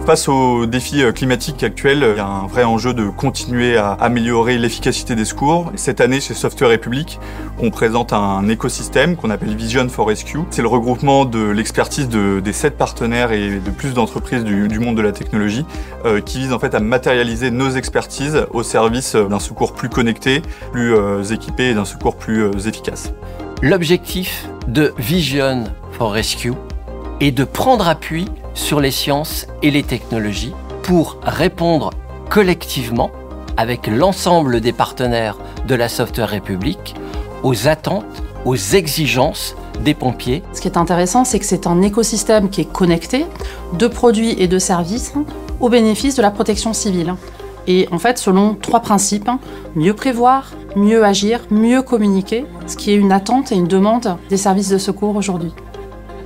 Face aux défis climatiques actuels, il y a un vrai enjeu de continuer à améliorer l'efficacité des secours. Cette année, chez Software République, on présente un écosystème qu'on appelle Vision for Rescue. C'est le regroupement de l'expertise des 7 partenaires et de plus d'entreprises du monde de la technologie qui vise en fait à matérialiser nos expertises au service d'un secours plus connecté, plus équipé et d'un secours plus efficace. L'objectif de Vision for Rescue est de prendre appui sur les sciences et les technologies pour répondre collectivement, avec l'ensemble des partenaires de la Software République, aux attentes, aux exigences des pompiers. Ce qui est intéressant, c'est que c'est un écosystème qui est connecté de produits et de services au bénéfice de la protection civile. Et en fait, selon 3 principes, mieux prévoir, mieux agir, mieux communiquer, ce qui est une attente et une demande des services de secours aujourd'hui.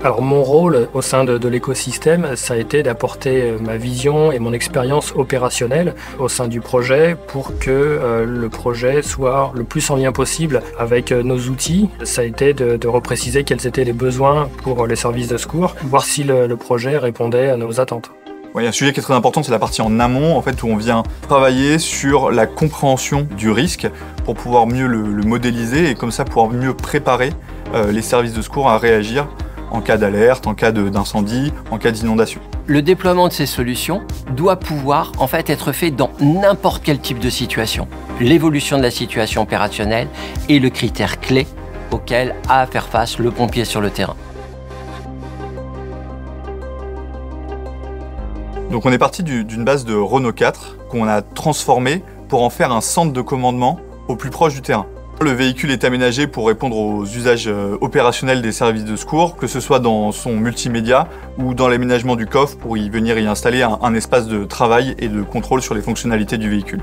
Alors mon rôle au sein de l'écosystème, ça a été d'apporter ma vision et mon expérience opérationnelle au sein du projet pour que le projet soit le plus en lien possible avec nos outils. Ça a été de repréciser quels étaient les besoins pour les services de secours, voir si le projet répondait à nos attentes. Il y a un sujet qui est très important, c'est la partie en amont, en fait, où on vient travailler sur la compréhension du risque pour pouvoir mieux le modéliser et comme ça pouvoir mieux préparer les services de secours à réagir en cas d'alerte, en cas d'incendie, en cas d'inondation. Le déploiement de ces solutions doit pouvoir en fait être fait dans n'importe quel type de situation. L'évolution de la situation opérationnelle est le critère clé auquel a à faire face le pompier sur le terrain. Donc on est parti d'une base de Renault 4 qu'on a transformée pour en faire un centre de commandement au plus proche du terrain. Le véhicule est aménagé pour répondre aux usages opérationnels des services de secours, que ce soit dans son multimédia ou dans l'aménagement du coffre pour venir y installer un espace de travail et de contrôle sur les fonctionnalités du véhicule.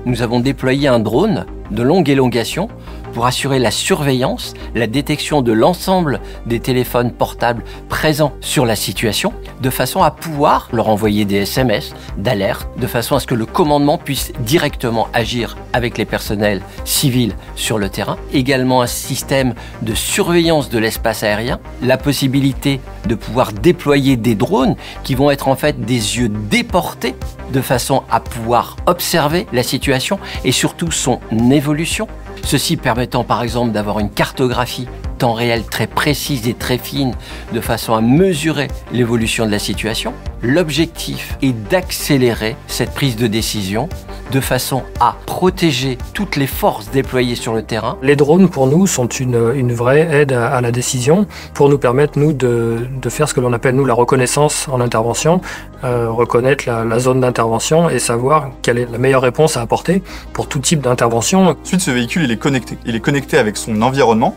Nous avons déployé un drone de longue élongation pour assurer la surveillance, la détection de l'ensemble des téléphones portables présents sur la situation, de façon à pouvoir leur envoyer des SMS d'alerte, de façon à ce que le commandement puisse directement agir avec les personnels civils sur le terrain. Également un système de surveillance de l'espace aérien, la possibilité de pouvoir déployer des drones qui vont être en fait des yeux déportés de façon à pouvoir observer la situation et surtout son évolution. Ceci permettant par exemple d'avoir une cartographie temps réel très précise et très fine de façon à mesurer l'évolution de la situation. L'objectif est d'accélérer cette prise de décision de façon à protéger toutes les forces déployées sur le terrain. Les drones pour nous sont une vraie aide à la décision pour nous permettre nous de faire ce que l'on appelle nous la reconnaissance en intervention, reconnaître la zone d'intervention et savoir quelle est la meilleure réponse à apporter pour tout type d'intervention. Ensuite, ce véhicule il est connecté. Il est connecté avec son environnement,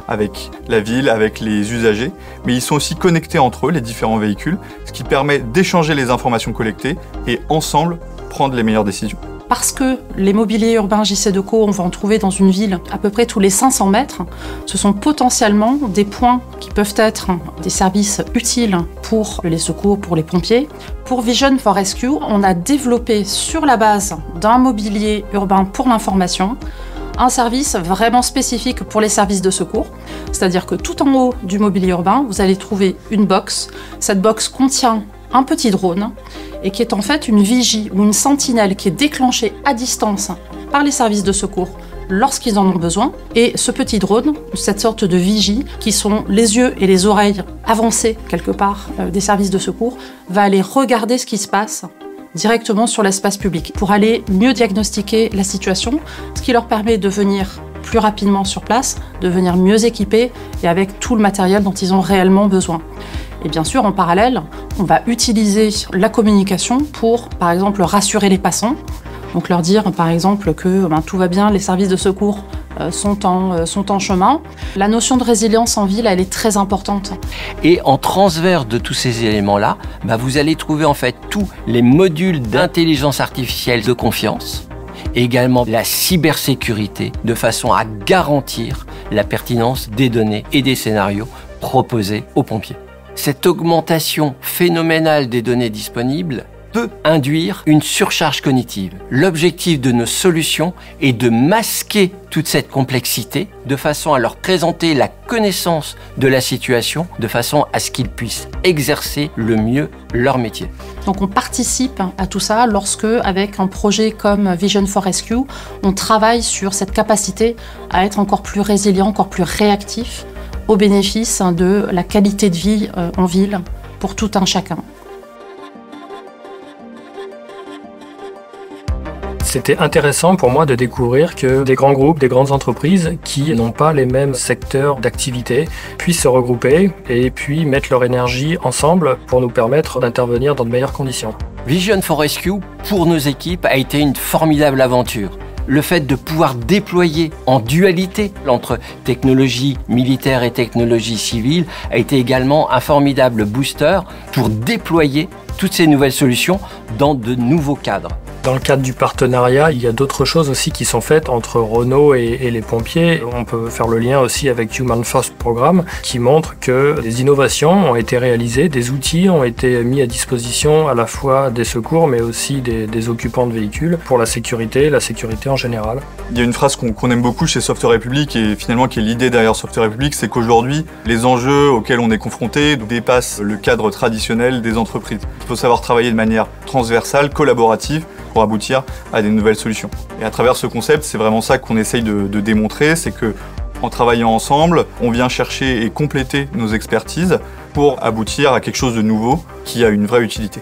avec la ville, avec les usagers, mais ils sont aussi connectés entre eux, les différents véhicules, ce qui permet d'échanger les informations collectées et ensemble prendre les meilleures décisions. Parce que les mobiliers urbains JC-Deco, on va en trouver dans une ville à peu près tous les 500 mètres, ce sont potentiellement des points qui peuvent être des services utiles pour les secours, pour les pompiers. Pour Vision for Rescue, on a développé sur la base d'un mobilier urbain pour l'information, un service vraiment spécifique pour les services de secours. C'est-à-dire que tout en haut du mobilier urbain, vous allez trouver une box. Cette box contient un petit drone et qui est en fait une vigie ou une sentinelle qui est déclenchée à distance par les services de secours lorsqu'ils en ont besoin. Et ce petit drone, cette sorte de vigie, qui sont les yeux et les oreilles avancés quelque part des services de secours, va aller regarder ce qui se passe directement sur l'espace public pour aller mieux diagnostiquer la situation, ce qui leur permet de venir plus rapidement sur place, de venir mieux équipés et avec tout le matériel dont ils ont réellement besoin. Et bien sûr, en parallèle, on va utiliser la communication pour, par exemple, rassurer les passants. Donc leur dire, par exemple, que tout va bien, les services de secours sont en chemin. La notion de résilience en ville, elle est très importante. Et en transverse de tous ces éléments-là, vous allez trouver en fait tous les modules d'intelligence artificielle de confiance, et également la cybersécurité, de façon à garantir la pertinence des données et des scénarios proposés aux pompiers. Cette augmentation phénoménale des données disponibles peut induire une surcharge cognitive. L'objectif de nos solutions est de masquer toute cette complexité de façon à leur présenter la connaissance de la situation de façon à ce qu'ils puissent exercer le mieux leur métier. Donc on participe à tout ça lorsque, avec un projet comme Vision for Rescue, on travaille sur cette capacité à être encore plus résilient, encore plus réactif au bénéfice de la qualité de vie en ville pour tout un chacun. C'était intéressant pour moi de découvrir que des grands groupes, des grandes entreprises qui n'ont pas les mêmes secteurs d'activité puissent se regrouper et puis mettre leur énergie ensemble pour nous permettre d'intervenir dans de meilleures conditions. Vision for Rescue, pour nos équipes, a été une formidable aventure. Le fait de pouvoir déployer en dualité entre technologie militaire et technologie civile a été également un formidable booster pour déployer toutes ces nouvelles solutions dans de nouveaux cadres. Dans le cadre du partenariat, il y a d'autres choses aussi qui sont faites entre Renault et les pompiers. On peut faire le lien aussi avec Human First Programme qui montre que des innovations ont été réalisées, des outils ont été mis à disposition à la fois des secours mais aussi des occupants de véhicules pour la sécurité en général. Il y a une phrase qu'on aime beaucoup chez Software République et finalement qui est l'idée derrière Software République, c'est qu'aujourd'hui, les enjeux auxquels on est confronté dépassent le cadre traditionnel des entreprises. Il faut savoir travailler de manière transversale, collaborative, pour aboutir à des nouvelles solutions. Et à travers ce concept, c'est vraiment ça qu'on essaye de démontrer, c'est que en travaillant ensemble, on vient chercher et compléter nos expertises pour aboutir à quelque chose de nouveau qui a une vraie utilité.